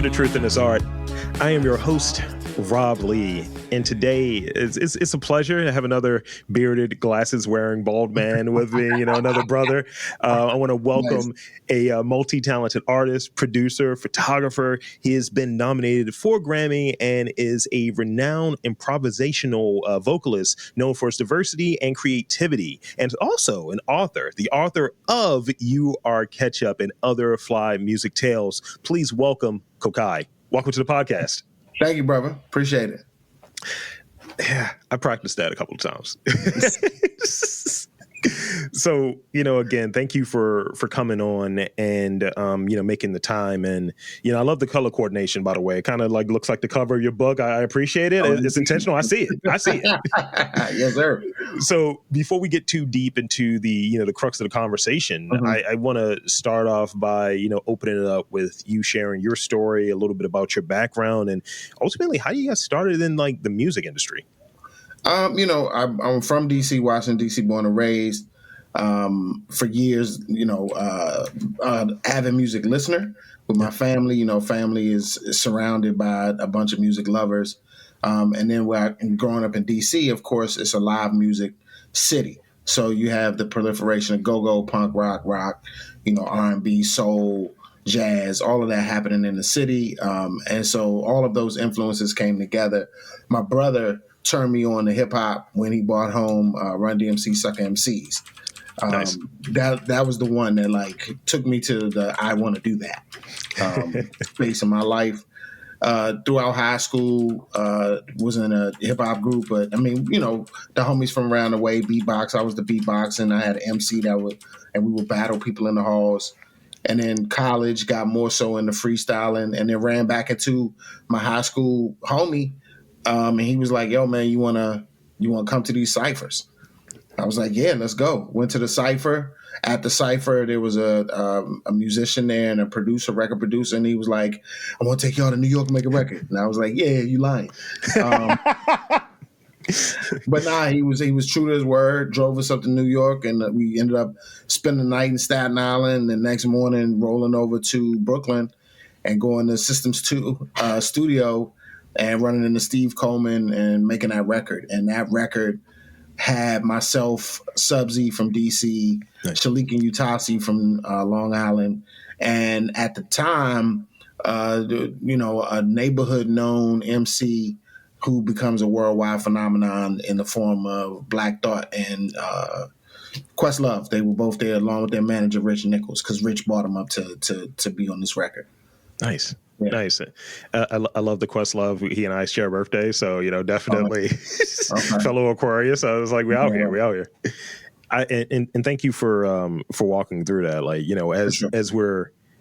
to The Truth in This Art. I am your host, Rob Lee, and today it's a pleasure to have another bearded, glasses-wearing bald man with me, another brother. I want to welcome a multi-talented artist, producer, photographer. He has been nominated for a Grammy and is a renowned improvisational vocalist known for his diversity and creativity, and also an author, the author of You Are Ketchup and Other Fly Music Tales. Please welcome Kokayi. Welcome to the podcast. Thank you, brother. Appreciate it. Yeah, I practiced that a couple of times. So, again, thank you for coming on and, making the time. And, I love the color coordination, by the way. It kind of looks like the cover of your book. I appreciate it. It's intentional. I see it. Yes, sir. So before we get too deep into the crux of the conversation, I want to start off by, opening it up with you sharing your story, a little bit about your background, and ultimately how you got started in the music industry. I'm from DC, Washington, DC, born and raised. For years, avid music listener with my family. Family is surrounded by a bunch of music lovers. And then growing up in DC, of course, it's a live music city. So you have the proliferation of go-go, punk, rock, R&B, soul, jazz, all of that happening in the city. And so all of those influences came together. My brother turned me on to hip hop when he brought home Run DMC Sucker MCs. Nice. That was the one that took me to the I want to do that space in my life. Throughout high school, was in a hip hop group, but the homies from around the way beatbox. I was the beatbox, and I had an MC and we would battle people in the halls. And then college got more so into freestyling, and then ran back into my high school homie. And he was like, "Yo, man, you wanna come to these ciphers?" I was like, "Yeah, let's go." Went to the cipher. At the cipher, there was a musician there and a record producer, and he was like, "I want to take y'all to New York and make a record." And I was like, "Yeah, you lying." But nah, he was true to his word. Drove us up to New York, and we ended up spending the night in Staten Island. And the next morning, rolling over to Brooklyn and going to Systems 2 studio and running into Steve Coleman and making that record. And that record had myself, Subsy from DC, nice. Shalik and Utasi from Long Island, and at the time, a neighborhood known MC who becomes a worldwide phenomenon in the form of Black Thought and Questlove. They were both there along with their manager Rich Nichols, because Rich brought them up to be on this record. Nice. Yeah. Nice. I love the Questlove. He and I share a birthday, so definitely fellow Aquarius. I was like, we out here. And thank you for walking through that.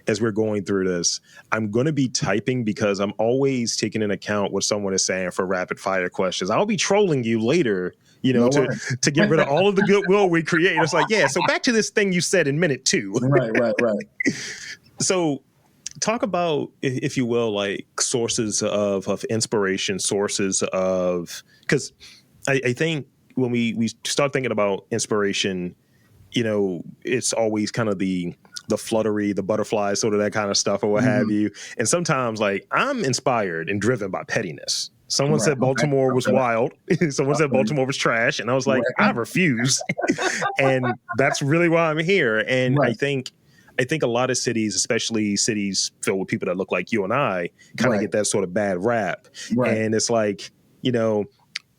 As we're going through this, I'm going to be typing because I'm always taking into account what someone is saying for rapid fire questions. I'll be trolling you later, to get rid of all of the goodwill we create. It's like, yeah. So back to this thing you said in minute 2. Right. So. Talk about, if you will, sources of inspiration, sources of, because I think when we start thinking about inspiration, it's always kind of the fluttery, the butterflies, sort of that kind of stuff or what have you. And sometimes I'm inspired and driven by pettiness. Someone said Baltimore was wild. Someone said Baltimore was trash. And I was like, I refuse. And that's really why I'm here. And I think a lot of cities, especially cities filled with people that look like you and I, kind of get that sort of bad rap. Right. And it's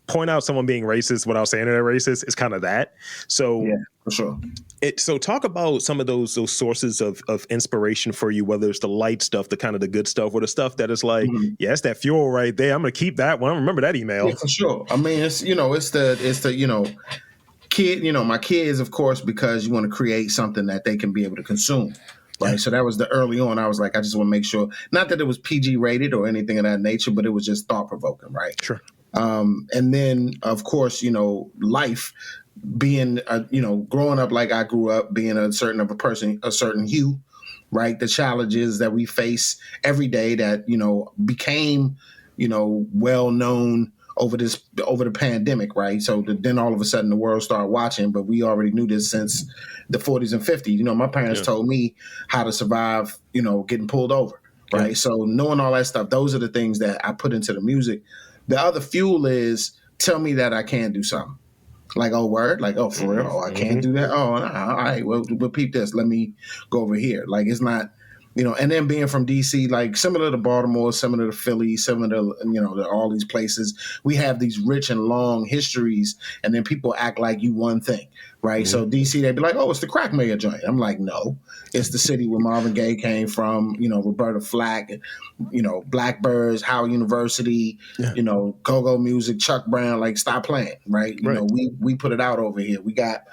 point out someone being racist without saying they're racist is kind of that. So yeah, for sure. So talk about some of those sources of inspiration for you, whether it's the light stuff, the kind of the good stuff, or the stuff that is yeah, it's that fuel right there. I'm going to keep that one. I remember that email. Yeah, for sure. I mean, it's the kid, my kids, of course, because you want to create something that they can be able to consume. Right. Yeah. So that was the early on. I was like, I just want to make sure, not that it was PG rated or anything of that nature, but it was just thought provoking. Right. Sure. And then, of course, life being, growing up like I grew up, being a certain hue, right? The challenges that we face every day that, became, well known over the pandemic, right? So then all of a sudden the world started watching, but we already knew this since the 40s and 50s. My parents told me how to survive, getting pulled over, right? So knowing all that stuff, those are the things that I put into the music. The other fuel is tell me that I can do something. Like, oh, word? Like, oh, for real? Oh, I can't do that? Oh, nah, all right, well, repeat this. Let me go over here. Like, it's not, and then being from D.C., like, similar to Baltimore, similar to Philly, similar to, to all these places, we have these rich and long histories, and then people act like you one thing, right? So D.C., they'd be like, oh, it's the crack mayor joint. I'm like, no. It's the city where Marvin Gaye came from, Roberta Flack, Blackbirds, Howard University, go-go music, Chuck Brown, like, stop playing, right? We put it out over here. We got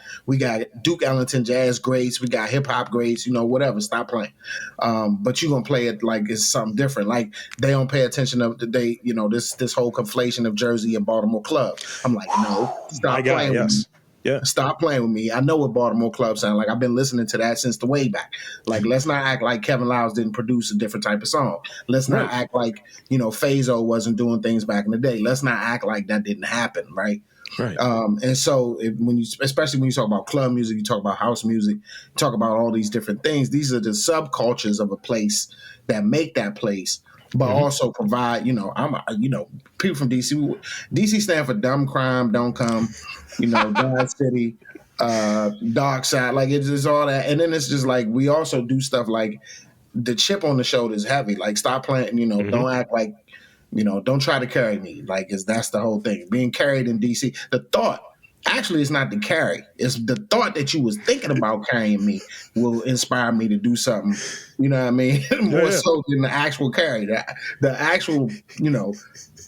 Duke Ellington jazz greats, we got hip-hop greats, whatever, stop playing. But you're going to play it like it's something different. Like, they don't pay attention to this whole conflation of Jersey and Baltimore club. I'm like, no, stop playing with me. Yeah. Stop playing with me. I know what Baltimore clubs sound like. I've been listening to that since the way back. Like, let's not act like Kevin Liles didn't produce a different type of song. Let's not act like, Fazo wasn't doing things back in the day. Let's not act like that didn't happen, right? Right. And so especially when you talk about club music, you talk about house music, you talk about all these different things. These are the subcultures of a place that make that place, but also provide, people from DC. DC stand for dumb crime, don't come, Bad City, Dark Side. Like, it's just all that. And then it's just like, we also do stuff like the chip on the shoulder is heavy. Like, stop playing, don't act like, don't try to carry me. Like, that's the whole thing. Being carried in DC. The thought, actually, it's not the carry. It's the thought that you was thinking about carrying me will inspire me to do something. You know what I mean? More so than the actual carry. The actual,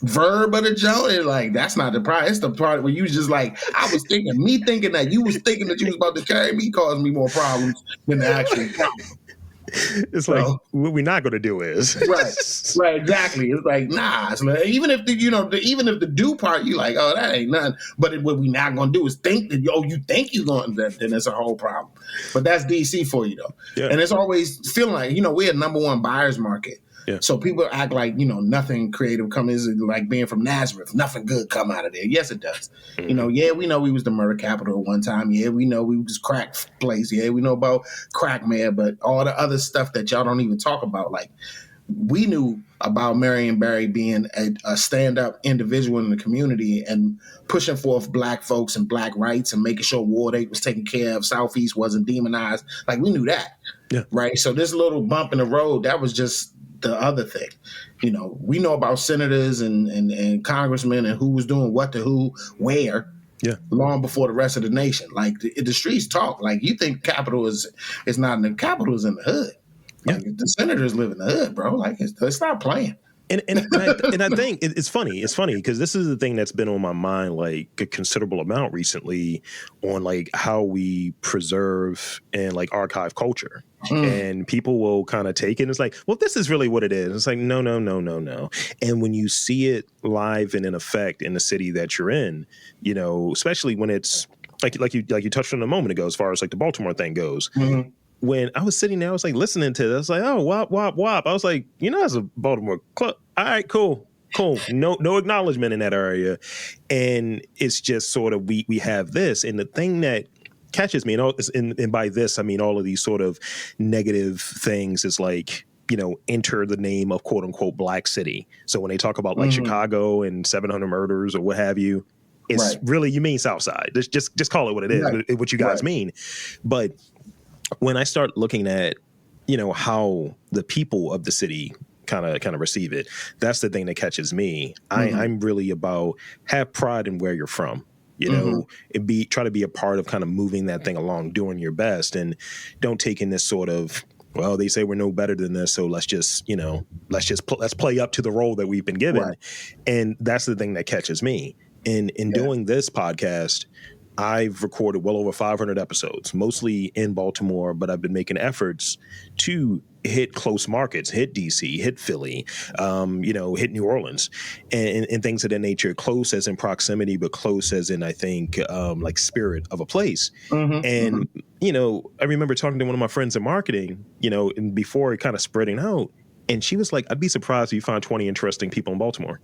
verb of the joke is like, that's not the part. It's the part where you was just like, me thinking that you was thinking that you was about to carry me caused me more problems than the actual problem. It's like, what we're not going to do is right, exactly. It's like, nah. It's like, even if the do part, you like, oh, that ain't nothing. But what we not going to do is think that, you think you're going to, then it's a whole problem. But that's DC for you though. Yeah. And it's always feeling like, we're a number one buyer's market. Yeah. So people act like, nothing creative comes, like being from Nazareth, nothing good come out of there. Yes, it does. We know we was the murder capital at one time. Yeah, we know we was crack place. Yeah, we know about crack mayor, but all the other stuff that y'all don't even talk about. Like, we knew about Marion Barry being a stand-up individual in the community and pushing forth black folks and black rights and making sure Ward 8 was taken care of, Southeast wasn't demonized. Like, we knew that. Yeah. Right? So this little bump in the road, that was just the other thing. We know about senators and congressmen and who was doing what to who, where, long before the rest of the nation. Like, the streets talk. Like, you think capital is not in the capital, is in the hood. Like, the senators live in the hood, bro. Like, it's not playing. And I think it's funny. It's funny because this is the thing that's been on my mind like a considerable amount recently on like how we preserve and like archive culture. And people will kind of take it and it's like, well, this is really what it is. It's like, no. And when you see it live and in effect in the city that you're in, especially when it's like you touched on a moment ago, as far as like the Baltimore thing goes. When I was sitting there, I was like listening to this. I was like, oh, wop, wop, wop. I was like, that's a Baltimore club. All right, cool. No acknowledgement in that area. And it's just sort of, we have this. And the thing that catches me, and by this, I mean all of these sort of negative things is like, enter the name of quote unquote Black City. So when they talk about like Chicago and 700 murders or what have you, it's really, you mean Southside. Just call it what it is, what you guys mean. But when I start looking at, how the people of the city kind of receive it, that's the thing that catches me. I'm really about have pride in where you're from, and try to be a part of kind of moving that thing along, doing your best, and don't take in this sort of, well, they say we're no better than this, so let's play up to the role that we've been given, and that's the thing that catches me. In doing this podcast, I've recorded well over 500 episodes, mostly in Baltimore, but I've been making efforts to hit close markets, hit DC, hit Philly, hit New Orleans, and things of that nature. Close as in proximity, but close as in, I think, like spirit of a place. And, I remember talking to one of my friends in marketing, and before it kind of spreading out, and she was like, I'd be surprised if you find 20 interesting people in Baltimore.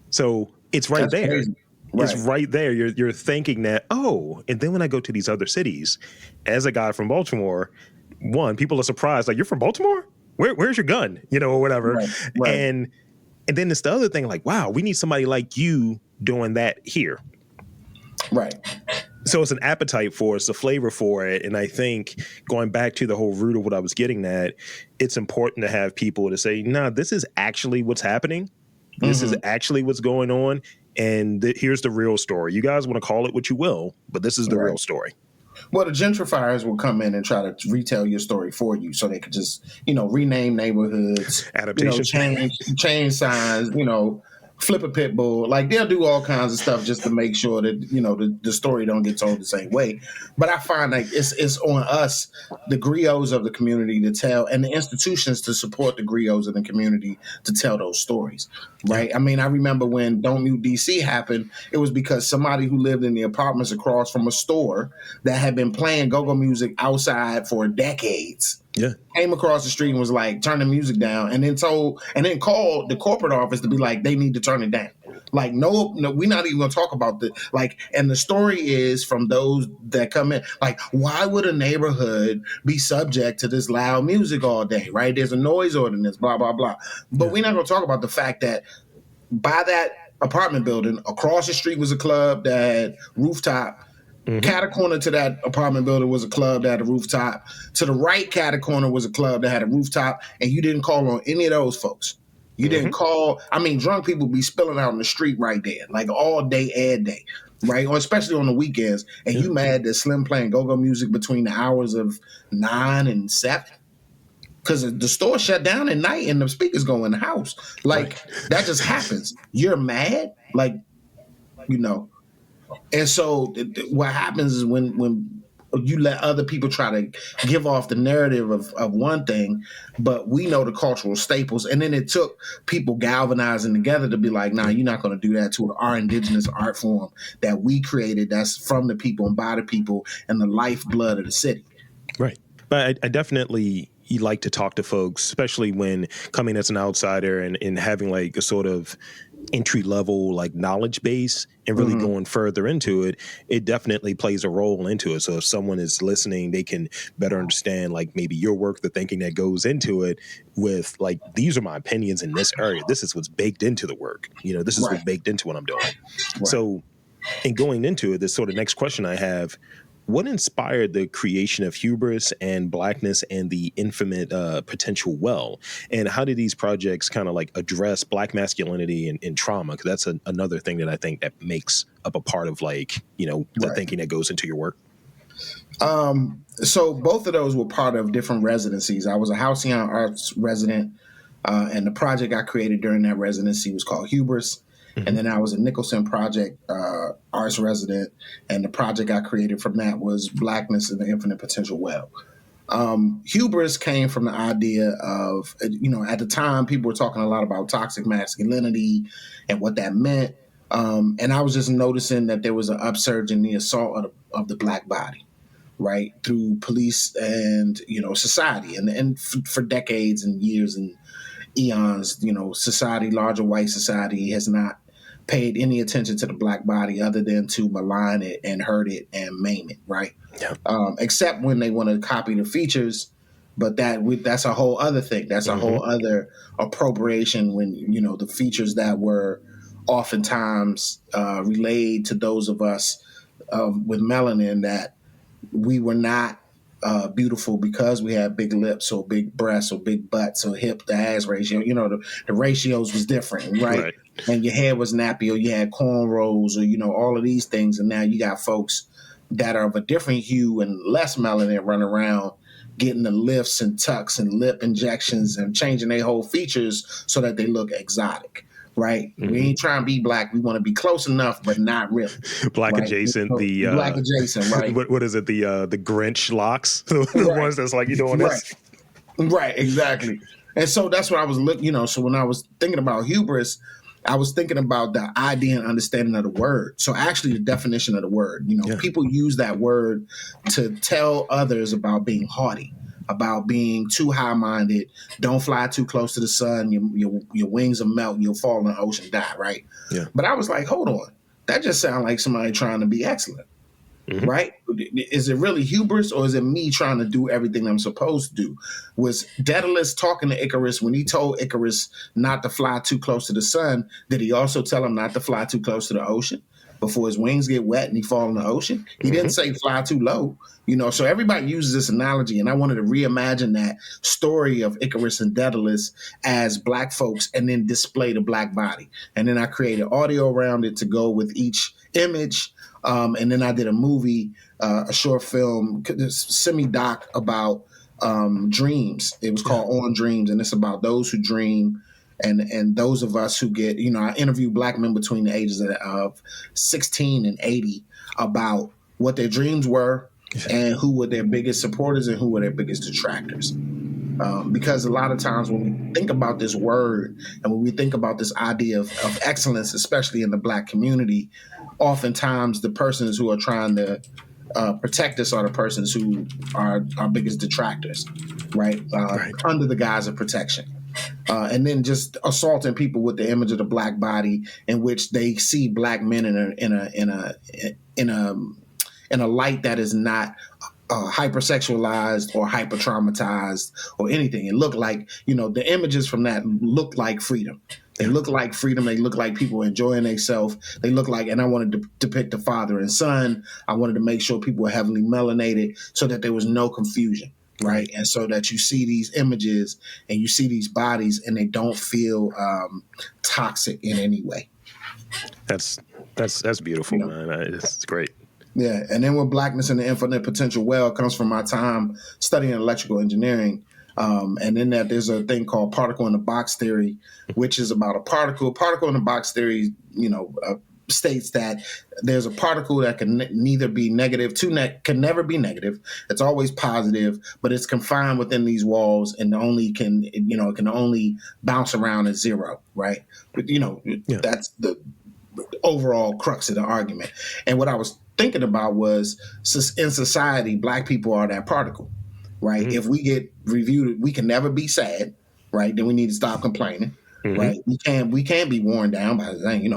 So it's right there. Crazy. It's right there. You're thinking that, and then when I go to these other cities, as a guy from Baltimore, one, people are surprised, like, you're from Baltimore? where's your gun, or whatever. Right. And then it's the other thing, like, wow, we need somebody like you doing that here. Right. So it's an appetite for it, it's a flavor for it. And I think going back to the whole root of what I was getting at, it's important to have people to say, nah, this is actually what's happening. This is actually what's going on. And here's the real story. You guys want to call it what you will, but this is the real story. Well, the gentrifiers will come in and try to retell your story for you, so they could just, rename neighborhoods, adaptation, change signs, flip a pit bull. Like, they'll do all kinds of stuff just to make sure that, the story don't get told the same way. But I find like it's on us, the griots of the community, to tell, and the institutions to support the griots of the community to tell those stories, right? I mean, I remember when Don't Mute DC happened, it was because somebody who lived in the apartments across from a store that had been playing go-go music outside for decades came across the street and was like, turn the music down, and then called the corporate office to be like, they need to turn it down. Like, no, we're not even gonna talk about and the story is from those that come in, like, why would a neighborhood be subject to this loud music all day, right? There's a noise ordinance, blah, blah, blah. But we're not gonna talk about the fact that by that apartment building, across the street was a club that had rooftop. Catacorner to that apartment building was a club that had a rooftop. To the right catacorner was a club that had a rooftop, and you didn't call on any of those folks. You didn't call. I mean, drunk people be spilling out in the street right there, like all day, every day, right? Or especially on the weekends. And you mad that Slim playing go-go music between the hours of 9 and 7? Because the store shut down at night and the speakers go in the house. Like, that just happens. You're mad? Like, And so what happens is when you let other people try to give off the narrative of one thing, but we know the cultural staples. And then it took people galvanizing together to be like, nah, you're not going to do that to our indigenous art form that we created, that's from the people and by the people and the lifeblood of the city. Right. But I definitely like to talk to folks, especially when coming as an outsider and having like a sort of entry level like knowledge base and really going further into it. It definitely plays a role into it. So if someone is listening, they can better understand like maybe your work, the thinking that goes into it, with like, these are my opinions in this area. This is what's baked into the work. This is what's baked into what I'm doing. So in going into it, this sort of next question I have, what inspired the creation of Hubris and Blackness and the Infinite Potential Well? And how did these projects kind of like address Black masculinity and trauma? Because that's another thing that I think that makes up a part of like, the thinking that goes into your work. So both of those were part of different residencies. I was a Halcyon Arts resident, and the project I created during that residency was called Hubris. And then I was a Nicholson Project arts resident, and the project I created from that was Blackness and the Infinite Potential Well. Hubris came from the idea of, at the time, people were talking a lot about toxic masculinity and what that meant. And I was just noticing that there was an upsurge in the assault of the Black body, right, through police and, society. And for decades and years and eons, society, larger white society, has not paid any attention to the Black body other than to malign it and hurt it and maim it, right? Yeah. Except when they want to copy the features, but that's a whole other thing. That's a whole other appropriation when, the features that were oftentimes relayed to those of us with melanin, that we were not beautiful because we had big lips or big breasts or big butts or hip to ass ratio. The ratios was different, right? And your hair was nappy, or you had cornrows, or, all of these things. And now you got folks that are of a different hue and less melanin running around getting the lifts and tucks and lip injections and changing their whole features so that they look exotic. Right, we ain't trying to be Black. We want to be close enough, but not really. Black adjacent. Black adjacent. Right. What is it? The Grinch locks, the ones that's like, you doing this. Right. Exactly. And so that's what I was looking. So when I was thinking about hubris, I was thinking about the idea and understanding of the word. So actually, the definition of the word. People use that word to tell others about being haughty, about being too high-minded. Don't fly too close to the sun. Your wings will melt. You'll fall in the ocean, die, right? Yeah. But I was like, hold on. That just sounds like somebody trying to be excellent. right? Is it really hubris, or is it me trying to do everything I'm supposed to do? Was Daedalus talking to Icarus when he told Icarus not to fly too close to the sun? Did he also tell him not to fly too close to the ocean before his wings get wet and he fall in the ocean? He didn't say fly too low, so everybody uses this analogy, and I wanted to reimagine that story of Icarus and Daedalus as Black folks and then display the Black body. And then I created audio around it to go with each image. And then I did a movie, a short film, semi-doc about dreams. It was called On Dreams, and it's about those who dream and those of us who get, I interview Black men between the ages of 16 and 80 about what their dreams were and who were their biggest supporters and who were their biggest detractors. Because a lot of times when we think about this word and when we think about this idea of excellence, especially in the Black community, oftentimes the persons who are trying to protect us are the persons who are our biggest detractors, right? Under the guise of protection. And then just assaulting people with the image of the Black body, in which they see Black men in a light that is not hypersexualized or hyper traumatized or anything. It looked like, the images from that look like freedom. They look like freedom. They look like people enjoying themselves. They look like, and I wanted to depict the father and son. I wanted to make sure people were heavily melanated so that there was no confusion, right? And so that you see these images and you see these bodies and they don't feel toxic in any way. That's beautiful, man. It's great. Yeah, and then with Blackness and the Infinite Potential Well comes from my time studying electrical engineering. And in that, there's a thing called particle in the box theory, which is about a particle. Particle in the box theory, states that there's a particle that can neither be negative, can never be negative. It's always positive, but it's confined within these walls and it can only bounce around at zero, right? But, that's the overall crux of the argument. And what I was thinking about was, in society, Black people are that particle, right? Mm-hmm. If we get reviewed, we can never be sad, right? Then we need to stop complaining, right? We can't be worn down by saying,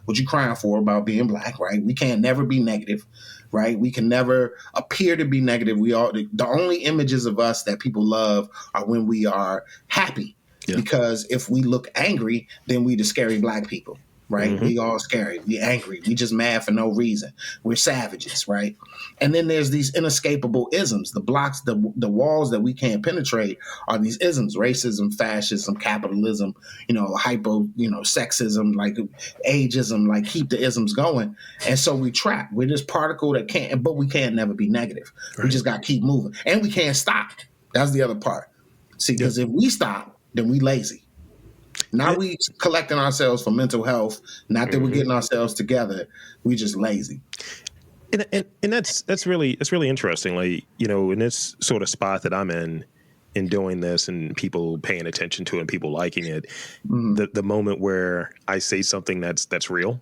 what you crying for about being Black, right? We can't never be negative, right? We can never appear to be negative. The only images of us that people love are when we are happy, because if we look angry, then we the scary Black people. Right? We all scary. We angry. We just mad for no reason. We're savages, right? And then there's these inescapable isms. The blocks, the walls that we can't penetrate are these isms: racism, fascism, capitalism, sexism, like ageism, like keep the isms going. And so we trap. We're this particle but we can't never be negative. Right. We just got to keep moving. And we can't stop. That's the other part. See, because if we stop, then we lazy. Not we collecting ourselves for mental health. Not that we're getting ourselves together. We just lazy. And that's really interesting. Like, in this sort of spot that I'm in doing this and people paying attention to it and people liking it, the moment where I say something that's real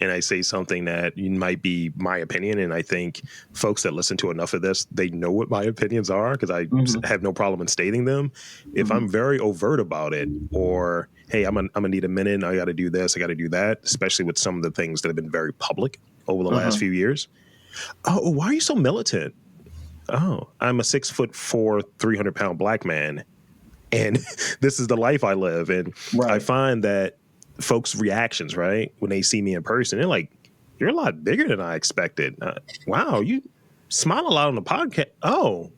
and I say something that might be my opinion, and I think folks that listen to enough of this, they know what my opinions are because I have no problem in stating them. If I'm very overt about it, or hey, I'm gonna need a minute and I got to do this, I got to do that, especially with some of the things that have been very public over the last few years. Oh, why are you so militant? Oh, I'm a 6'4", 300-pound Black man, and this is the life I live. And I find that folks' reactions, right, when they see me in person, they're like, "You're a lot bigger than I expected. Wow, you smile a lot on the podcast. Oh."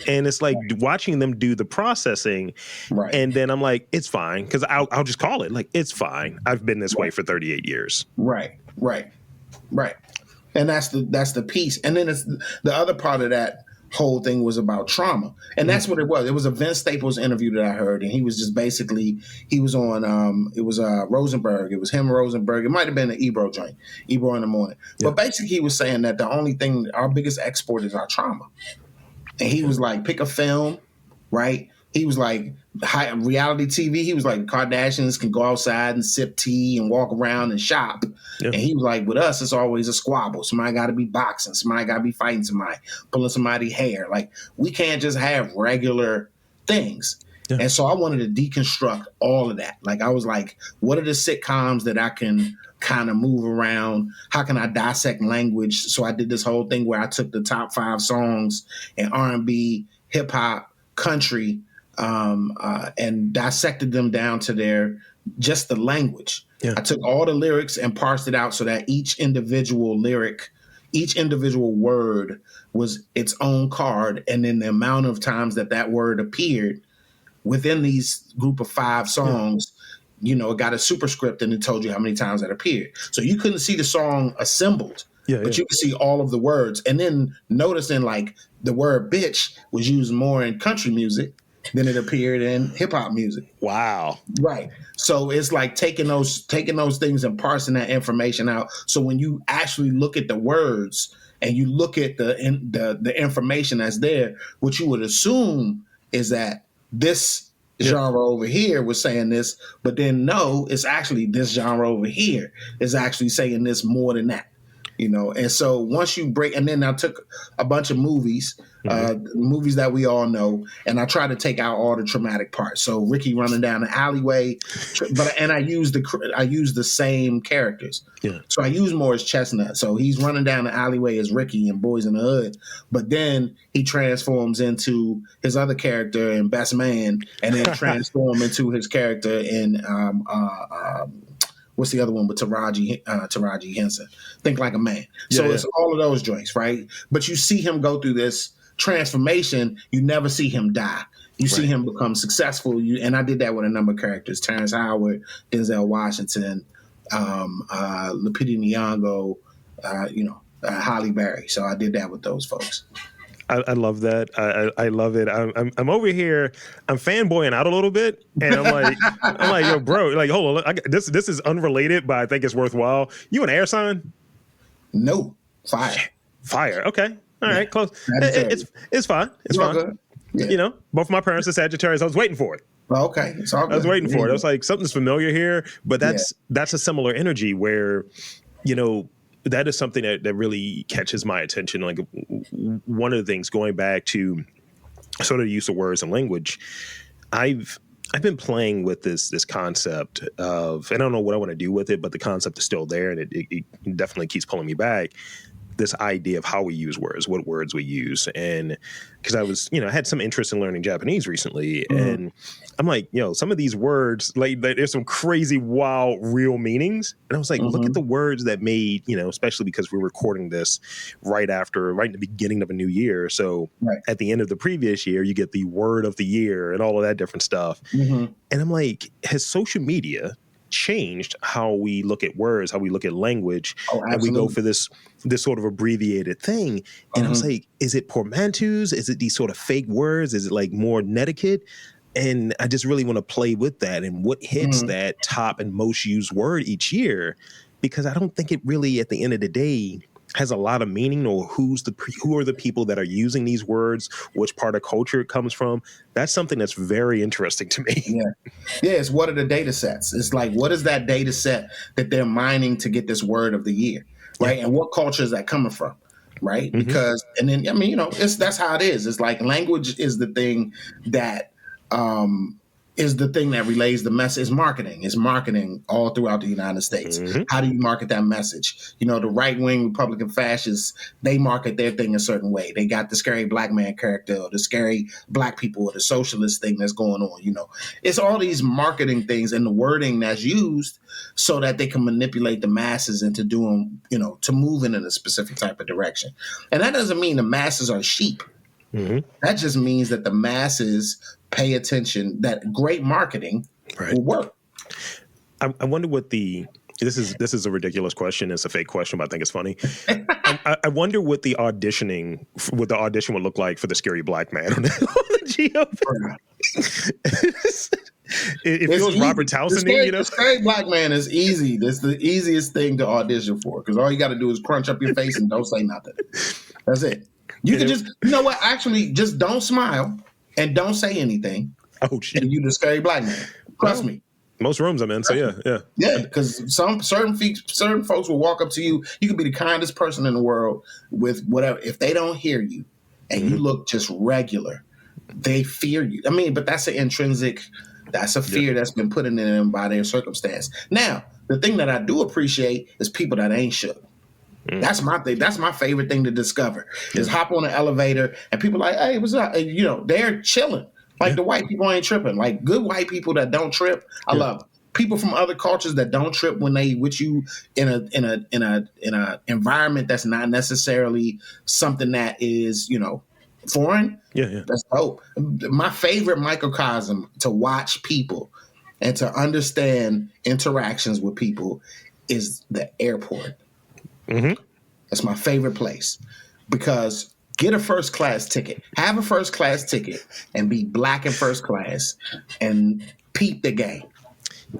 And it's like watching them do the processing. Right. And then I'm like, it's fine. Because I'll just call it. Like, it's fine. I've been this way for 38 years. Right. And that's the piece. And then it's the other part of that whole thing was about trauma. And that's what it was. It was a Vince Staples interview that I heard. And he was just basically, he was on, it was Rosenberg. It was him, Rosenberg. It might have been an Ebro joint, Ebro in the morning. But basically he was saying that the only thing, our biggest export is our trauma. And he was like, pick a film, right? He was like, reality TV. He was like, Kardashians can go outside and sip tea and walk around and shop. And he was like, with us, it's always a squabble. Somebody got to be boxing. Somebody got to be fighting somebody, pulling somebody's hair. Like, we can't just have regular things. And so I wanted to deconstruct all of that. Like, I was like, what are the sitcoms that I can kind of move around? How can I dissect language? So I did this whole thing where I took the top 5 songs in R&B, hip hop, country, and dissected them down to just the language. Yeah. I took all the lyrics and parsed it out so that each individual lyric, each individual word was its own card. And then the amount of times that word appeared within these group of 5 songs, it got a superscript and it told you how many times that appeared. So you couldn't see the song assembled, but you could see all of the words. And then noticing like the word bitch was used more in country music than it appeared in hip hop music. Wow. Right. So it's like taking those things and parsing that information out. So when you actually look at the words and you look at the information that's there, what you would assume is that this genre over here was saying this, but then no, it's actually this genre over here is actually saying this more than that. And so once you break, and then I took a bunch of movies, movies that we all know, and I try to take out all the traumatic parts. So Ricky running down the alleyway, and I use the same characters. Yeah. So I use Morris Chestnut. So he's running down the alleyway as Ricky in Boys in the Hood, but then he transforms into his other character in Best Man, and then transform into his character in what's the other one with Taraji Henson? Think Like a Man. So it's all of those joints, right? But you see him go through this transformation. You never see him die. You see him become successful. And I did that with a number of characters: Terrence Howard, Denzel Washington, Lupita Nyong'o, Halle Berry. So I did that with those folks. I love that. I love it. I'm over here. I'm fanboying out a little bit, and I'm like, yo, bro, like, hold on. This is unrelated, but I think it's worthwhile. You an air sign? No, fire. Fire. Okay. All right. Close. It's fine. It's fine. Good. Yeah. Both my parents are Sagittarius. I was waiting for it. Oh, okay. It's all good. I was waiting for it. I was like, something's familiar here, but that's a similar energy where, that is something that really catches my attention. Like one of the things, going back to sort of the use of words and language, I've been playing with this concept of, and I don't know what I want to do with it, but the concept is still there, and it definitely keeps pulling me back. This idea of how we use words, what words we use. And because I was, I had some interest in learning Japanese recently, and I'm like, some of these words, like there's some crazy, wild, real meanings. And I was like, look at the words that made, especially because we're recording this right in the beginning of a new year. So at the end of the previous year, you get the word of the year and all of that different stuff. And I'm like, has social media changed how we look at words, how we look at language, and we go for this sort of abbreviated thing? And I was like, is it portmanteaus? Is it these sort of fake words? Is it like more netiquette? And I just really want to play with that and what hits that top and most used word each year, because I don't think it really, at the end of the day, has a lot of meaning, or who are the people that are using these words, which part of culture it comes from. That's something that's very interesting to me. Yeah. It's what are the data sets? It's like, what is that data set that they're mining to get this word of the year, right? And what culture is that coming from, right? Because, and then, that's how it is. It's like language is the thing that relays the message. It's marketing all throughout the United States. How do you market that message? The right-wing Republican fascists, they market their thing a certain way. They got the scary black man character, or the scary black people, or the socialist thing that's going on. It's all these marketing things and the wording that's used so that they can manipulate the masses into doing, to move in a specific type of direction. And that doesn't mean the masses are sheep. That just means that the masses pay attention, that great marketing will work. I wonder what this is a ridiculous question. It's a fake question, but I think it's funny. I wonder what the audition would look like for the scary black man on the GOP. It feels easy. Robert Townsend. The scary black man is easy. That's the easiest thing to audition for, because all you got to do is crunch up your face and don't say nothing. That's it. You can just, actually just don't smile and don't say anything. Oh, shit. And you the scary black man. Trust me. Most rooms I'm in, so yeah. Yeah, because certain folks will walk up to you. You could be the kindest person in the world with whatever. If they don't hear you and you look just regular, they fear you. But that's an intrinsic, that's a fear that's been put in them by their circumstance. Now, The thing that I do appreciate is people that ain't shook. That's my thing. That's my favorite thing to discover is hop on an elevator and people like, hey, what's up? And, you know, they're chilling. Like the white people ain't tripping. Like good white people that don't trip, I love them. People from other cultures that don't trip when they with you in a environment that's not necessarily something that is, you know, foreign. Yeah. That's dope. My favorite microcosm to watch people and to understand interactions with people is the airport. That's my favorite place because get a first class ticket, have a first class ticket, and be black in first class and peep the game.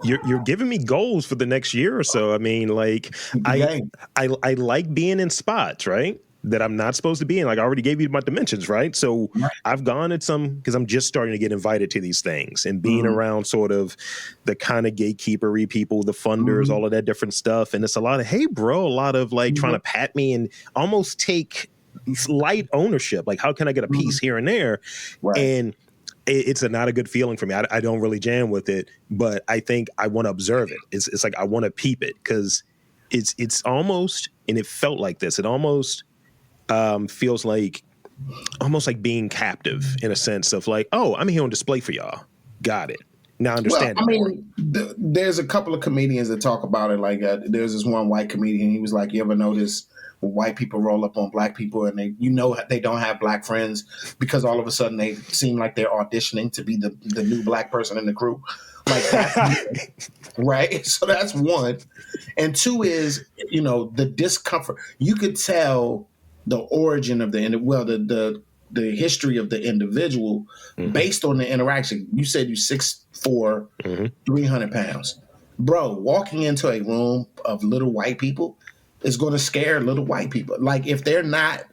You're giving me goals for the next year or so. I mean, like I like being in spots, right, that I'm not supposed to be in. Like I already gave you my dimensions, right? So I've gone at some because I'm just starting to get invited to these things and being around sort of the kind of gatekeepery people, the funders, all of that different stuff. And it's a lot of, hey, bro, a lot of like trying to pat me and almost take light ownership. Like, how can I get a piece here and there? And it's not a good feeling for me. I don't really jam with it, but I think I want to observe it. It's like I want to peep it because it's almost, and it felt like this. It almost feels like almost like being captive in a sense of like, oh, I'm here on display for y'all. Got it. Now I understand. Well, I mean, there's a couple of comedians that talk about it. Like there's this one white comedian. He was like, you ever notice when white people roll up on black people and they, you know, they don't have black friends because all of a sudden they seem like they're auditioning to be the new black person in the crew. Like that, right? So that's one. And two is, you know, the discomfort. You could tell the origin of the history of the individual based on the interaction. You said you're 6'4", 300 pounds. Bro, walking into a room of little white people is going to scare little white people. Like if they're not,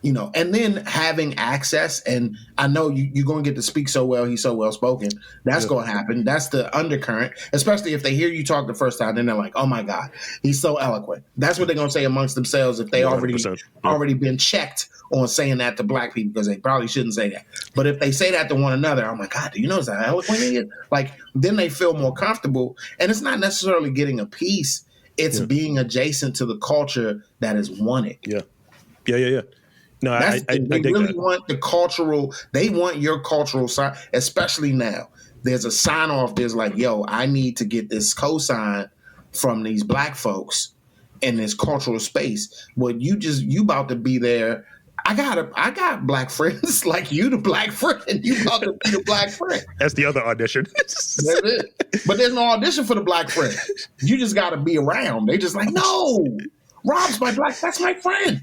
you know, and then having access, and I know you're going to get to speak so well, he's so well spoken. That's going to happen. That's the undercurrent, especially if they hear you talk the first time, then they're like, oh my God, he's so eloquent. That's what they're going to say amongst themselves if they already been checked on saying that to black people, because they probably shouldn't say that. But if they say that to one another, oh my God, do you notice how eloquent he is? Like, then they feel more comfortable. And it's not necessarily getting a piece. It's being adjacent to the culture that is wanted. Yeah. No, they really want the cultural. They want your cultural sign, especially now. There's a sign off. There's like, yo, I need to get this cosign from these black folks in this cultural space. Well, you about to be there. I got black friends like you, the black friend. You about to be the black friend. That's the other audition. That's it. But there's no audition for the black friend. You just got to be around. They just like, no. Rob's that's my friend.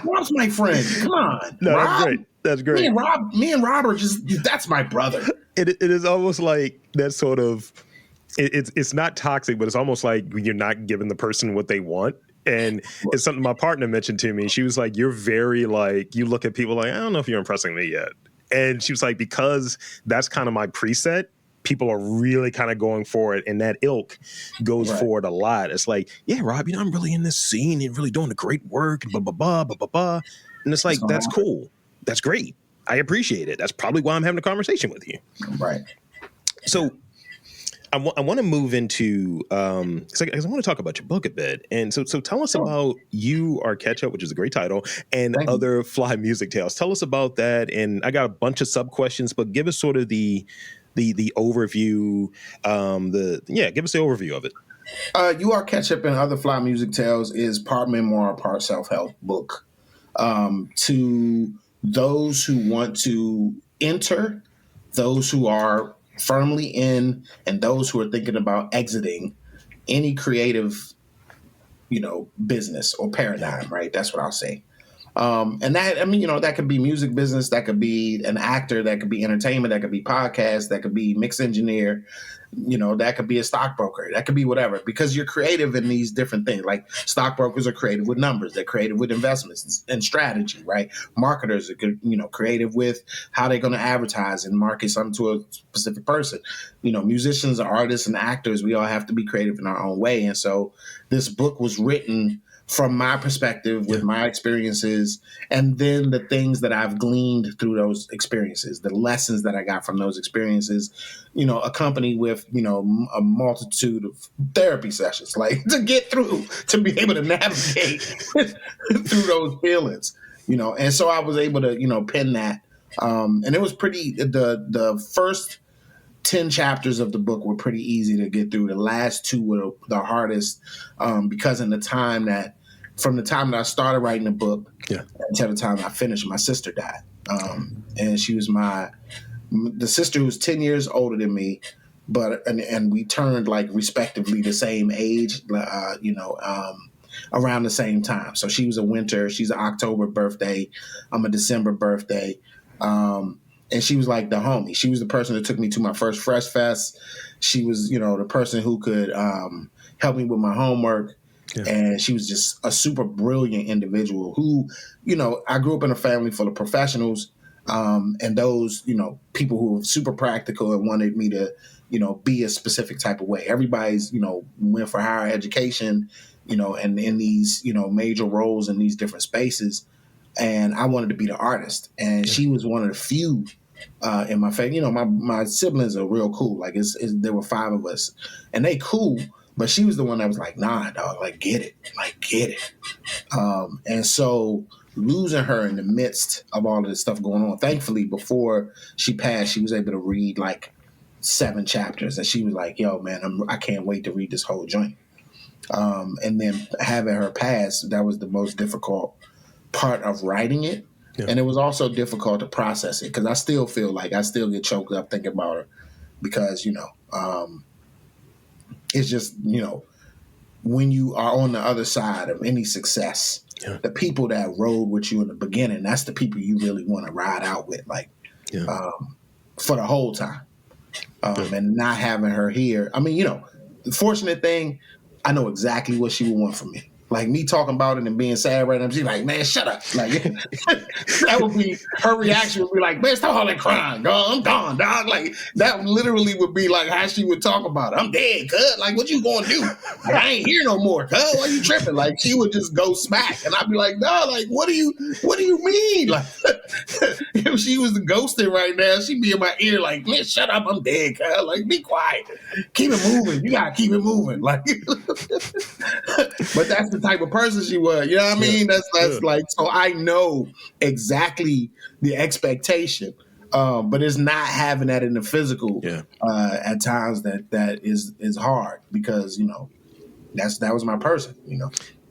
Rob's my friend. Come on. No, Rob, that's great. Me and Rob are that's my brother. It is almost like that sort of, it's not toxic, but it's almost like you're not giving the person what they want. And it's something my partner mentioned to me. She was like, you're very like, you look at people like, I don't know if you're impressing me yet. And she was like, because that's kind of my preset, people are really kind of going for it, and that ilk goes for it a lot. It's like, yeah, Rob, you know, I'm really in this scene and really doing the great work and blah, blah, blah, blah, blah, blah. And it's like, that's cool. That's great. I appreciate it. That's probably why I'm having a conversation with you. Right. So I want to move into, because I want to talk about your book a bit. And so tell us about You Are Ketchup, which is a great title, and Other Fly Music Tales. Tell us about that. And I got a bunch of sub questions, but give us sort of the overview, give us the overview of it. You Are Ketchup and Other Fly Music Tales is part memoir, part self-help book. To those who want to enter, those who are firmly in, and those who are thinking about exiting any creative, business or paradigm, right? That's what I'll say. And that, that could be music business, that could be an actor, that could be entertainment, that could be podcast, that could be mix engineer, that could be a stockbroker, that could be whatever, because you're creative in these different things. Like stockbrokers are creative with numbers, they're creative with investments and strategy, right? Marketers are, creative with how they're going to advertise and market something to a specific person. Musicians, artists, and actors, we all have to be creative in our own way. And so this book was written from my perspective with my experiences, and then the things that I've gleaned through those experiences, the lessons that I got from those experiences, accompanied with, a multitude of therapy sessions, like to get through, to be able to navigate through those feelings, and so I was able to, pen that. And it was the first 10 chapters of the book were pretty easy to get through. The last two were the hardest, because from the time that I started writing the book until the time I finished, my sister died. And she was the sister who was 10 years older than me, and we turned like respectively the same age, around the same time. So she was she's an October birthday. I'm a December birthday. And she was like the homie. She was the person that took me to my first Fresh Fest. She was, the person who could help me with my homework. Yeah. And she was just a super brilliant individual who, I grew up in a family full of professionals, and those, people who were super practical and wanted me to, be a specific type of way. Everybody's, went for higher education, and in these, major roles in these different spaces. And I wanted to be the artist. And she was one of the few in my family. My siblings are real cool. Like there were 5 of us, and they cool. But she was the one that was like, nah, dog, like, get it. And so losing her in the midst of all of this stuff going on, thankfully, before she passed, she was able to read like 7 chapters. And she was like, yo, man, I can't wait to read this whole joint. And then having her pass, that was the most difficult part of writing it. Yeah. And it was also difficult to process it because I still feel like I still get choked up thinking about her because, it's just, when you are on the other side of any success, the people that rode with you in the beginning, that's the people you really want to ride out with, like, for the whole time. And not having her here. I mean, the fortunate thing, I know exactly what she would want from me. Like me talking about it and being sad right now, she's like, man, shut up. Like that would be her reaction would be like, man, stop all that crying, dog. I'm gone, dog. Like that literally would be like how she would talk about it. I'm dead, cuz. Like, what you gonna do? Like, I ain't here no more, cuz. Why you tripping? Like she would just go smack. And I'd be like, no, like, what do you mean? Like if she was ghosting right now, she'd be in my ear like, man, shut up, I'm dead, cuz. Like, be quiet. Keep it moving. You gotta keep it moving. Like but that's the type of person she was, you know what I mean? That's like, so I know exactly the expectation, but it's not having that in the physical at times that is hard because that was my person,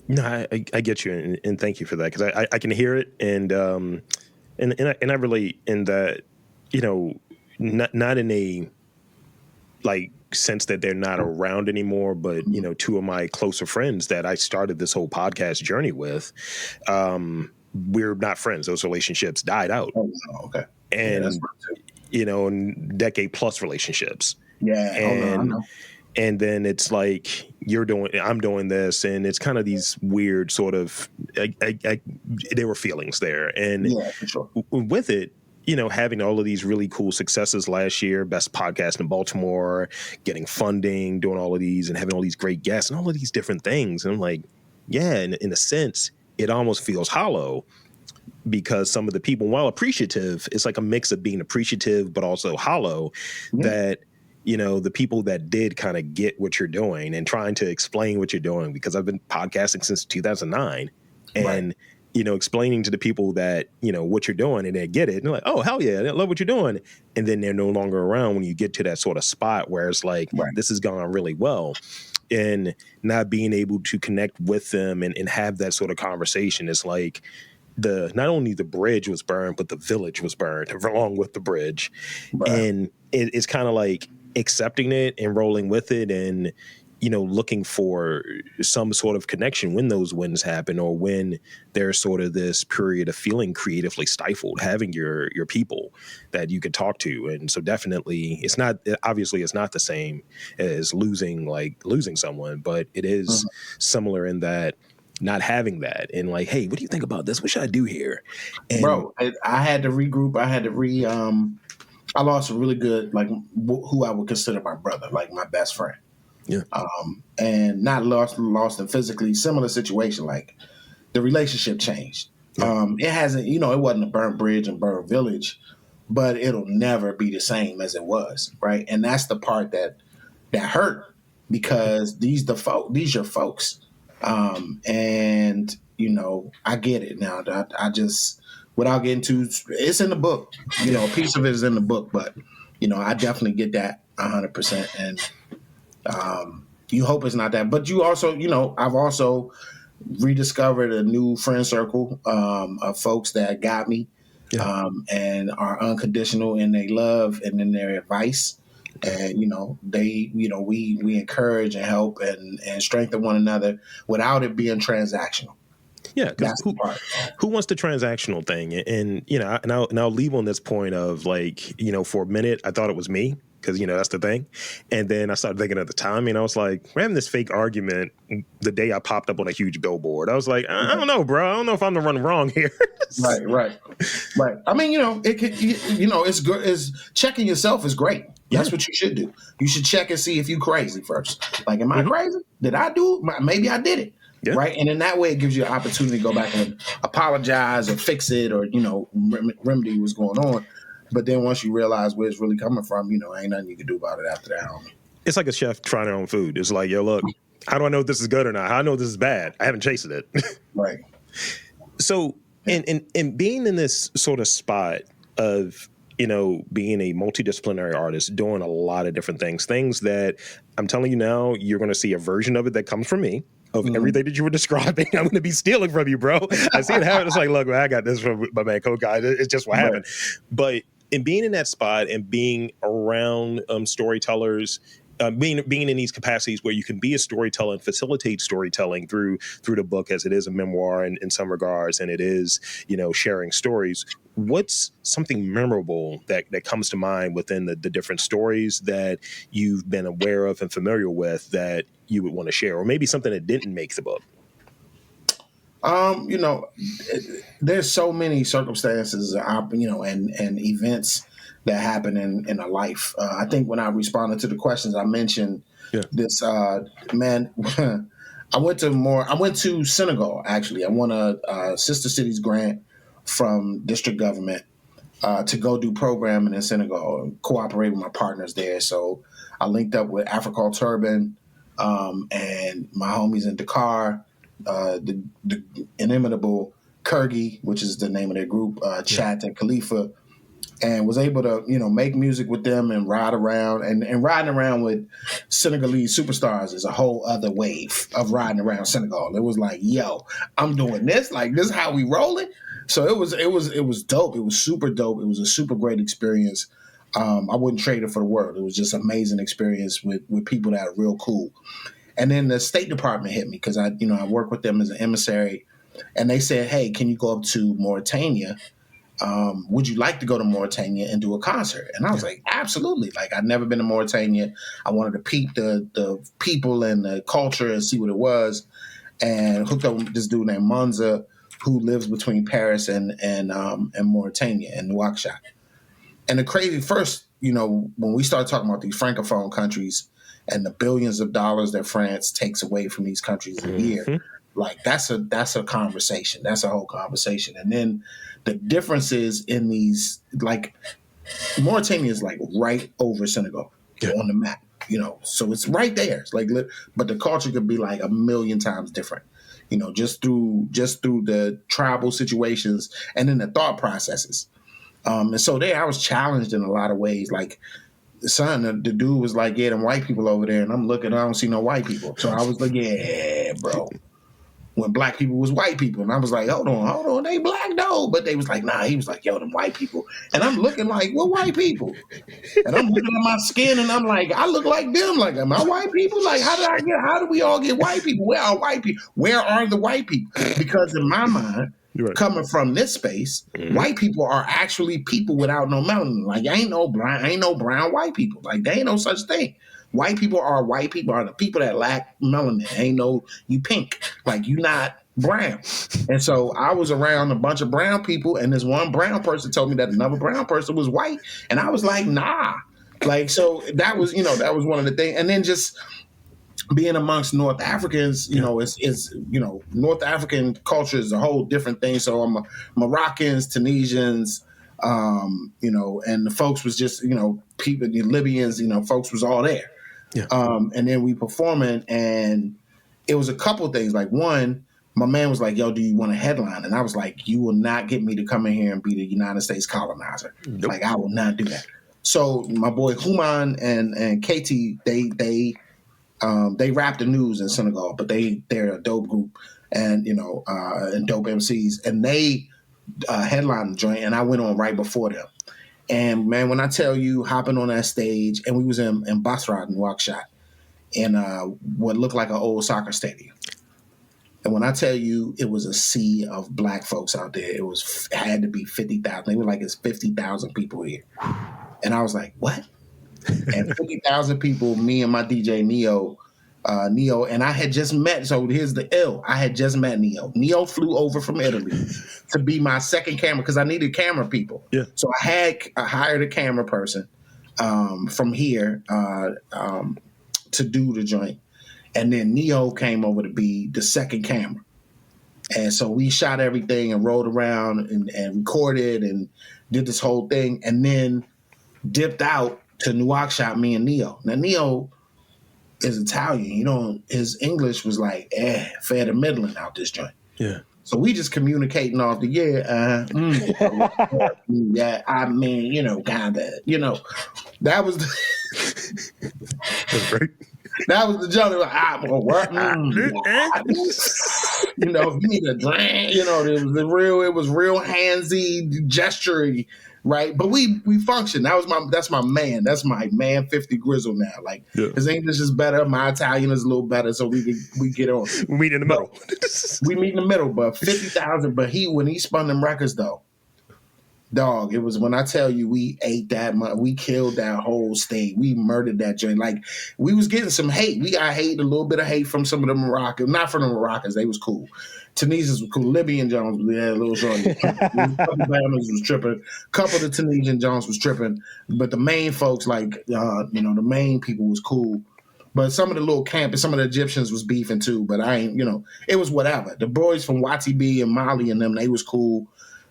No, I get you, and thank you for that because I can hear it, and I relate in that, not in a like sense that they're not around anymore, but 2 of my closer friends that I started this whole podcast journey with, we're not friends. Those relationships died out. Oh, okay. And decade plus relationships. Yeah. I know. And then it's like I'm doing this, and it's kind of these weird sort of there were feelings there, and for sure. with it, having all of these really cool successes last year, best podcast in Baltimore, getting funding, doing all of these and having all these great guests and all of these different things. And I'm like, in a sense, it almost feels hollow because some of the people, while appreciative, it's like a mix of being appreciative, but also hollow that, the people that did kind of get what you're doing and trying to explain what you're doing, because I've been podcasting since 2009 and explaining to the people that, what you're doing and they get it. And they're like, oh, hell yeah, I love what you're doing. And then they're no longer around when you get to that sort of spot where it's like, this has gone really well. And not being able to connect with them and have that sort of conversation is like not only the bridge was burned, but the village was burned along with the bridge. Right. And it's kind of like accepting it and rolling with it and, looking for some sort of connection when those wins happen or when there's sort of this period of feeling creatively stifled, having your people that you could talk to. And so definitely it's not the same as losing someone, but it is similar in that not having that and like, hey, what do you think about this? What should I do here? And bro, I had to regroup. I had to I lost a really good, like who I would consider my brother, like my best friend. Yeah. And not lost in physically, similar situation. Like the relationship changed. It hasn't, it wasn't a burnt bridge and burnt village, but it'll never be the same as it was, right? And that's the part that hurt, because these your folks, and I get it now. I just, without getting too, it's in the book, a piece of it is in the book, but I definitely get that 100%, and you hope it's not that, but you also, I've also rediscovered a new friend circle of folks that got me, and are unconditional in their love and in their advice. And, we encourage and help and strengthen one another without it being transactional. Yeah, because who wants the transactional thing? And I'll leave on this point of, like, for a minute, I thought it was me, because, that's the thing. And then I started thinking at the time, and I was like, we're having this fake argument the day I popped up on a huge billboard. I was like, I don't know, bro. I don't know if I'm the one wrong here. Right. I mean, it could, it's good. Checking yourself is great. That's what you should do. You should check and see if you crazy first. Like, am I crazy? Did I do it? Maybe I did it. Yeah. Right. And in that way, it gives you an opportunity to go back and apologize or fix it, or, remedy what's going on. But then once you realize where it's really coming from, ain't nothing you can do about it after that. It's like a chef trying their own food. It's like, yo, look, how do I know if this is good or not? How do I know this is bad? I haven't tasted it. Right. So, and being in this sort of spot of, being a multidisciplinary artist, doing a lot of different things that I'm telling you now, you're going to see a version of it that comes from me. Of everything that you were describing, I'm going to be stealing from you, bro. I see it happen. It's like, look, man, I got this from my man Kokayi. It's just what happened. But in being in that spot and being around storytellers, being in these capacities where you can be a storyteller and facilitate storytelling through the book, as it is a memoir in some regards, and it is, sharing stories. What's something memorable that comes to mind within the different stories that you've been aware of and familiar with that you would want to share, or maybe something that didn't make the book? There's so many circumstances, and events that happen in a life. I think when I responded to the questions, I mentioned this man. I went to Senegal, actually. I won a Sister Cities grant from district government to go do programming in Senegal and cooperate with my partners there. So I linked up with Africa Turban and my homies in Dakar, the inimitable Kurgi, which is the name of their group, Chat and Khalifa, and was able to, make music with them and ride around. And riding around with Senegalese superstars is a whole other wave of riding around Senegal. It was like, yo, I'm doing this. Like, this is how we rolling. So it was dope. It was super dope. It was a super great experience. I wouldn't trade it for the world. It was just an amazing experience with people that are real cool. And then the State Department hit me because I work with them as an emissary, and they said, hey, can you go up to Mauritania? Would you like to go to Mauritania and do a concert? And I was like, absolutely. Like, I'd never been to Mauritania. I wanted to peep the people and the culture and see what it was, and hooked up with this dude named Monza, who lives between Paris and Mauritania and Nouakchott. And the crazy first, when we started talking about these Francophone countries and the billions of dollars that France takes away from these countries a year, like that's a conversation. That's a whole conversation. And then the differences in these, like, Mauritania is like right over Senegal on the map, so it's right there. It's like, but the culture could be like a million times different, just through the tribal situations and then the thought processes. And so there, I was challenged in a lot of ways. Like, the dude was like, yeah, them white people over there. And I'm looking, I don't see no white people. So I was like, yeah, bro. When black people was white people. And I was like, hold on, they black though. But they was like, nah. He was like, yo, them white people. And I'm looking like, what white people? And I'm looking at my skin and I'm like, I look like them. Like, am I white people? Like, how do we all get white people? Where are white people? Where are the white people? Because in my mind, coming from this space, white people are actually people without no melanin. Like, ain't no brown white people. Like, there ain't no such thing. White people are the people that lack melanin. Ain't no, you pink. Like, you not brown. And so I was around a bunch of brown people, and this one brown person told me that another brown person was white. And I was like, nah. Like, so that was one of the things. And then just being amongst North Africans, you know, is North African culture is a whole different thing. So I'm Moroccans, Tunisians, you know, and the folks was just, you know, people, the Libyans, you know, folks was all there. Yeah. And then we performing, and it was a couple things. Like, one, my man was like, "Yo, do you want a headline?" And I was like, "You will not get me to come in here and be the United States colonizer. Nope. Like, I will not do that." So my boy Human and Katie, they rap the news in Senegal, but they're a dope group, and you know, and dope MCs, and they headlined the joint, and I went on right before them. And man, when I tell you, hopping on that stage, and we was in Basra and Nouakchott, in what looked like an old soccer stadium. And when I tell you, it was a sea of black folks out there. It had to be 50,000. They were like, it's 50,000 people here. And I was like, what? And 50,000 people, me and my DJ Neo, and I had just met, so here's the ill. I had just met Neo. Neo flew over from Italy to be my second camera because I needed camera people. Yeah. So I hired a camera person from here to do the joint. And then Neo came over to be the second camera. And so we shot everything and rode around and recorded and did this whole thing, and then dipped out to Nouakchott, me and Neo. Now, Neo is Italian. You know, his English was like, fair to middling out this joint. Yeah. So we just communicating off the, yeah, I mean, you know, kind of, you know, that was That's great. that was the joke. Like, what? You know, if you need a drink, you know, it was real handsy, gesturing, right? But we function. That's my man. That's my man 50 Grizzle now. Like, his English is better, my Italian is a little better, so we get on. We meet in the middle. We meet in the middle, but 50,000. But when he spun them records though, dog, it was when I tell you we ate that much, we killed that whole state. We murdered that joint. Like, we was getting some hate. We got a little bit of hate from some of the Moroccans. Not from the Moroccans, they was cool. Tunisians were cool. Libyan Jones, we had a little short. was tripping. A couple of the Tunisian Jones was tripping. But the main folks, like, you know, the main people was cool. But some of the little campus, some of the Egyptians was beefing too. But I ain't, you know, it was whatever. The boys from Wati B and Mali and them, they was cool.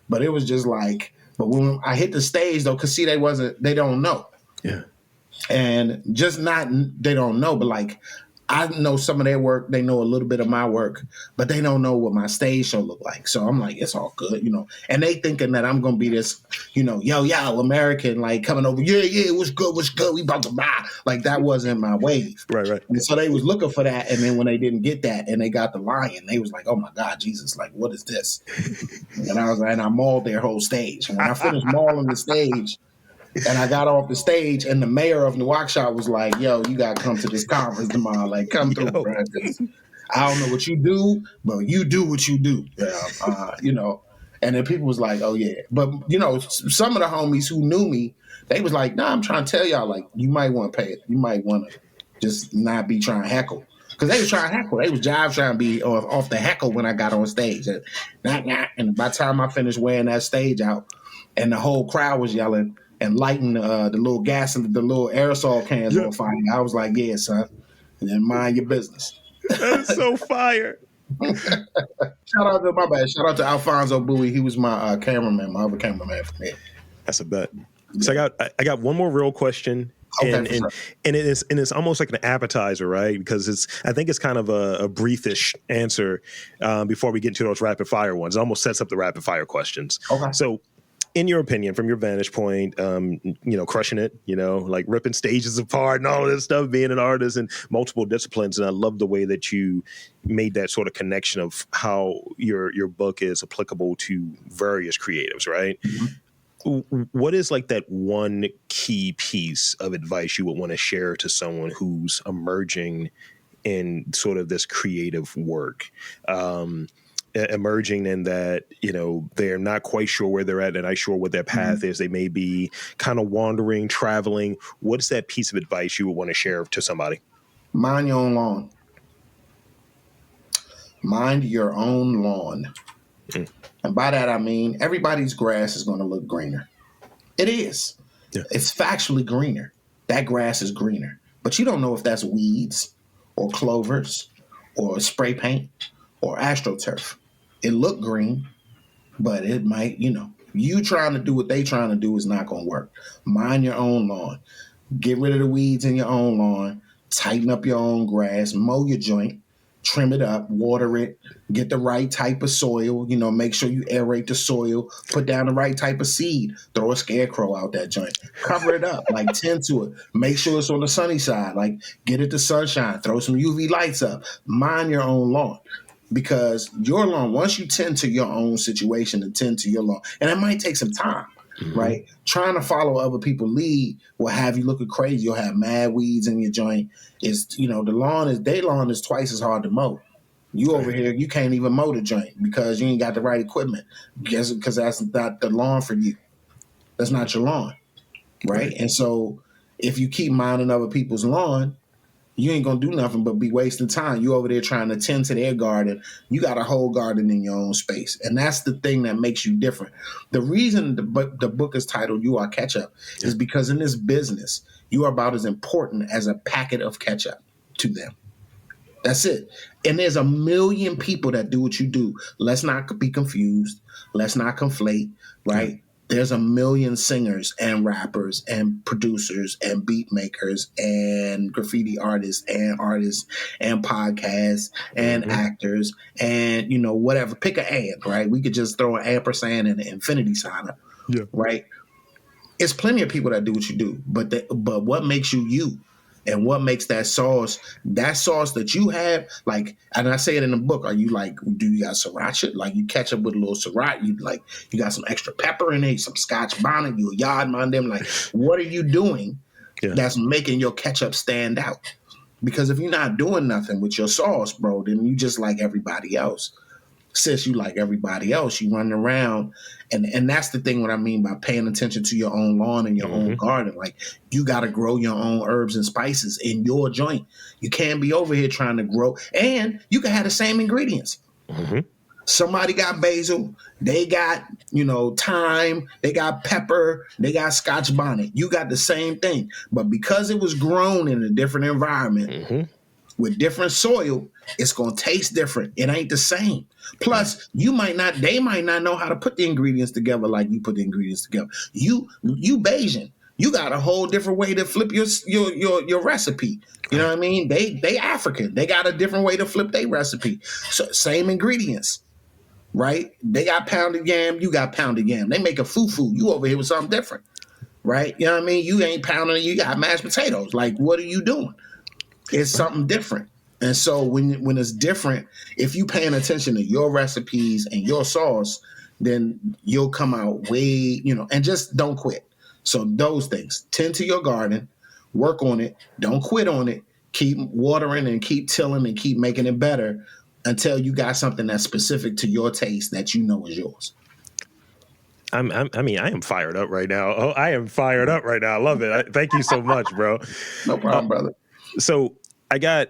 But it was just like, but when I hit the stage though, cause see, they don't know. Yeah. And just not, they don't know, but like, I know some of their work. They know a little bit of my work, but they don't know what my stage show look like. So I'm like, it's all good, you know. And they thinking that I'm gonna be this, you know, yo, American, like coming over, yeah, what's good, we about to buy. Like, that wasn't my wave. Right. And so they was looking for that, and then when they didn't get that, and they got the lion, they was like, oh my God, Jesus, like, what is this? And I was like, and I mauled their whole stage. And when I finished mauling the stage, and I got off the stage, and the mayor of Nouakchott was like, yo, you got to come to this conference tomorrow. Like, come through, bro. I don't know what you do, but you do what you do. You know, and then people was like, oh, yeah. But, you know, some of the homies who knew me, they was like, nah, I'm trying to tell y'all, like, you might want to pay it. You might want to just not be trying to heckle. Because they was trying to heckle. They was trying to be off the heckle when I got on stage. And by the time I finished wearing that stage out, and the whole crowd was yelling, and lighting the little gas and the little aerosol cans on fire. I was like, yeah, son, and then mind your business. That's so fire. Shout out to Alfonso Bowie. He was my cameraman, my other cameraman from here. That's a bet. So I got one more real question. Okay, and it's almost like an appetizer, right? Because I think it's kind of a briefish answer before we get into those rapid fire ones. It almost sets up the rapid fire questions. Okay. So, in your opinion, from your vantage point, you know, crushing it, you know, like ripping stages apart and all of this stuff, being an artist in multiple disciplines. And I love the way that you made that sort of connection of how your book is applicable to various creatives, right? Mm-hmm. What is like that one key piece of advice you would want to share to someone who's emerging in sort of this creative work? Emerging in that, you know, they're not quite sure where they're at and not sure what their path is. They may be kind of wandering, traveling. What's that piece of advice you would want to share to somebody? Mind your own lawn. Mind your own lawn. And by that, I mean, everybody's grass is going to look greener. It is. Yeah. It's factually greener. That grass is greener. But you don't know if that's weeds or clovers or spray paint or astroturf. It looked green, but it might, you trying to do what they trying to do is not going to work. Mind your own lawn. Get rid of the weeds in your own lawn. Tighten up your own grass. Mow your joint. Trim it up. Water it. Get the right type of soil. Make sure you aerate the soil. Put down the right type of seed. Throw a scarecrow out that joint. Cover it up. Tend to it. Make sure it's on the sunny side. Get it to sunshine. Throw some UV lights up. Mind your own lawn. Because your lawn, once you tend to your own situation and tend to your lawn, and it might take some time, right? Trying to follow other people's lead will have you looking crazy. You'll have mad weeds in your joint. Their lawn is twice as hard to mow. You over here, you can't even mow the joint because you ain't got the right equipment. Because that's not the lawn for you. That's not your lawn, right? And so if you keep minding other people's lawn, you ain't going to do nothing but be wasting time. You over there trying to tend to their garden. You got a whole garden in your own space. And that's the thing that makes you different. The reason the book is titled You Are Ketchup is because in this business, you are about as important as a packet of ketchup to them. That's it. And there's a million people that do what you do. Let's not be confused. Let's not conflate, right? There's a million singers and rappers and producers and beat makers and graffiti artists and podcasts and actors and, whatever. Pick an and, right? We could just throw an ampersand and an infinity sign up, right? It's plenty of people that do what you do, but what makes you you? And what makes that sauce that you have, and I say it in the book, are you do you got sriracha? You ketchup with a little sriracha, you got some extra pepper in it, some scotch bonnet, you a yard man them, what are you doing that's making your ketchup stand out? Because if you're not doing nothing with your sauce, bro, then you just like everybody else. Sis, you like everybody else, you running around. And that's the thing what I mean by paying attention to your own lawn and your own garden. You got to grow your own herbs and spices in your joint. You can't be over here trying to grow. And you can have the same ingredients. Somebody got basil. They got, thyme. They got pepper. They got scotch bonnet. You got the same thing. But because it was grown in a different environment with different soil, it's going to taste different. It ain't the same. Plus, they might not know how to put the ingredients together like you put the ingredients together. You Bayesian. You got a whole different way to flip your recipe. You know what I mean? They African. They got a different way to flip their recipe. So same ingredients, right? They got pounded yam. You got pounded yam. They make a fufu. You over here with something different, right? You know what I mean? You ain't pounding. You got mashed potatoes. What are you doing? It's something different. And so when it's different, if you paying attention to your recipes and your sauce, then you'll come out way, and just don't quit. So those things, tend to your garden, work on it, don't quit on it, keep watering and keep tilling and keep making it better until you got something that's specific to your taste that you know is yours. I am fired up right now. Oh, I am fired up right now. I love it. Thank you so much, bro. No problem, brother. So I got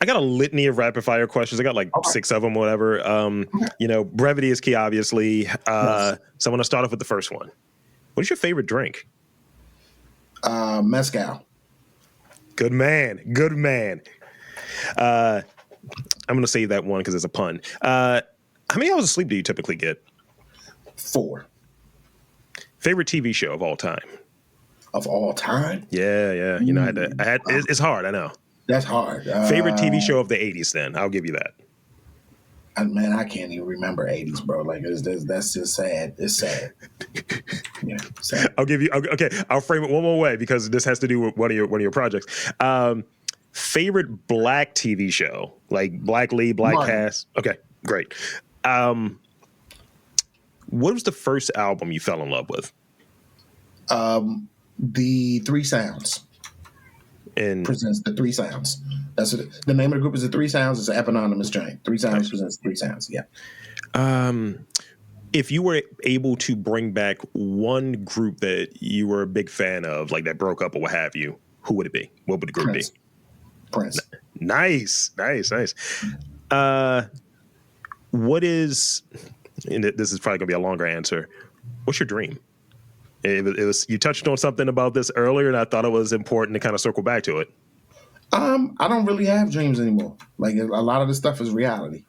a litany of rapid fire questions. I got 6 of them, whatever. Brevity is key, obviously. So I'm going to start off with the first one. What is your favorite drink? Mezcal. Good man. I'm going to save that one because it's a pun. How many hours of sleep do you typically get? 4. Favorite TV show of all time? Of all time? Yeah. It's hard, I know. That's hard. Favorite TV show of the 80s, then. I'll give you that. Man, I can't even remember 80s, bro. That's just sad. It's sad. Yeah, sad. I'll give you. Okay, I'll frame it one more way because this has to do with one of your projects. Favorite Black TV show, Black lead, Black cast. Okay, great. What was the first album you fell in love with? The Three Sounds. And presents the Three Sounds. That's what the name of the group is. The Three Sounds. It's an eponymous joint. Three Sounds presents Three Sounds. Yeah. If you were able to bring back one group that you were a big fan of, that broke up or what have you, who would it be? What would the group be? Prince. Nice. What is? And this is probably gonna be a longer answer. What's your dream? It was you touched on something about this earlier, and I thought it was important to kind of circle back to it. I don't really have dreams anymore. Like a lot of the stuff is reality.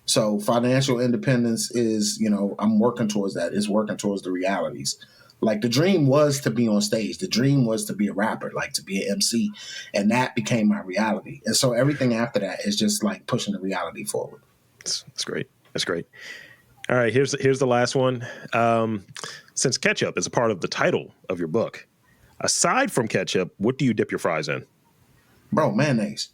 So financial independence is, I'm working towards that. It's working towards the realities. Like the dream was to be on stage. The dream was to be a rapper, like to be an MC. And that became my reality. And so everything after that is just like pushing the reality forward. That's great. That's great. All right, here's the last one. Since ketchup is a part of the title of your book, aside from ketchup, what do you dip your fries in? Bro, mayonnaise.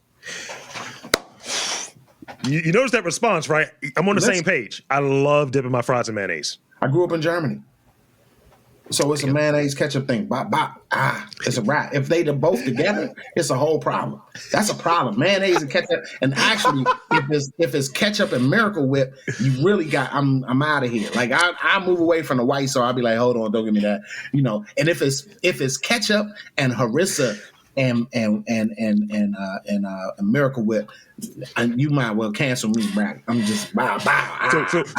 You notice that response, right? I'm on the same page. I love dipping my fries in mayonnaise. I grew up in Germany. So it's a mayonnaise ketchup thing. Bop, bop. It's a wrap. If they both together, it's a whole problem. That's a problem. Mayonnaise and ketchup. And actually, if it's ketchup and Miracle Whip, you really got, I'm out of here. Like I move away from the white, so I'll be like, hold on, don't give me that. And if it's ketchup and harissa and Miracle Whip, and you might well cancel me, bro. I'm just bow.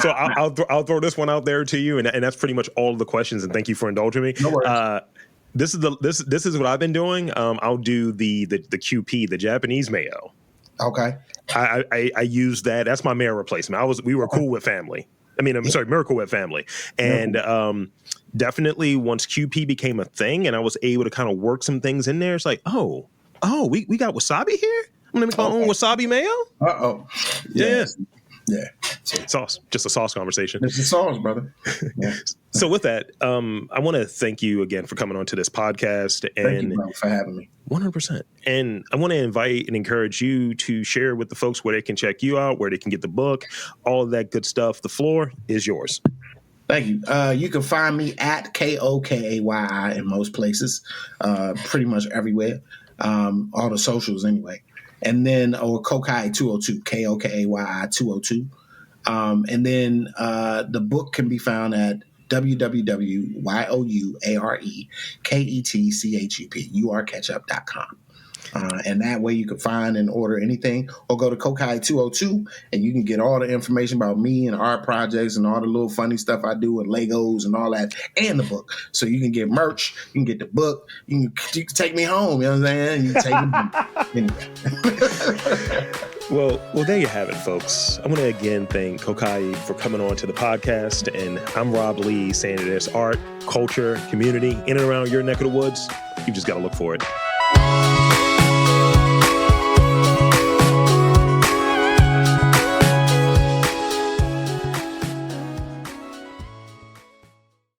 So I'll throw this one out there to you, and that's pretty much all of the questions. And thank you for indulging me. No worries. This is what I've been doing. I'll do the QP, the Japanese mayo. Okay. I use that. That's my mayo replacement. We were cool with family. Miracle Whip family, and definitely once QP became a thing, and I was able to kind of work some things in there. It's like, oh, we got wasabi here. I'm gonna make my own wasabi mayo. Yeah. Sauce, just a sauce conversation. It's a sauce, brother. Yeah. So with that, I want to thank you again for coming on to this podcast. And thank you, bro, for having me. 100%. And I want to invite and encourage you to share with the folks where they can check you out, where they can get the book, all of that good stuff. The floor is yours. Thank you. You can find me at Kokayi in most places, pretty much everywhere, all the socials anyway. And then, or Kokayi 202, Kokayi 202. And then the book can be found at www.youareketchup.com. And that way you can find and order anything, or go to Kokayi 202 and you can get all the information about me and art projects and all the little funny stuff I do and Legos and all that, and the book. So you can get merch, you can get the book, you can take me home, you know what I'm saying? You can take me. Well, there you have it, folks. I want to again thank Kokayi for coming on to the podcast. And I'm Rob Lee, saying that there's art, culture, community in and around your neck of the woods. You just got to look for it.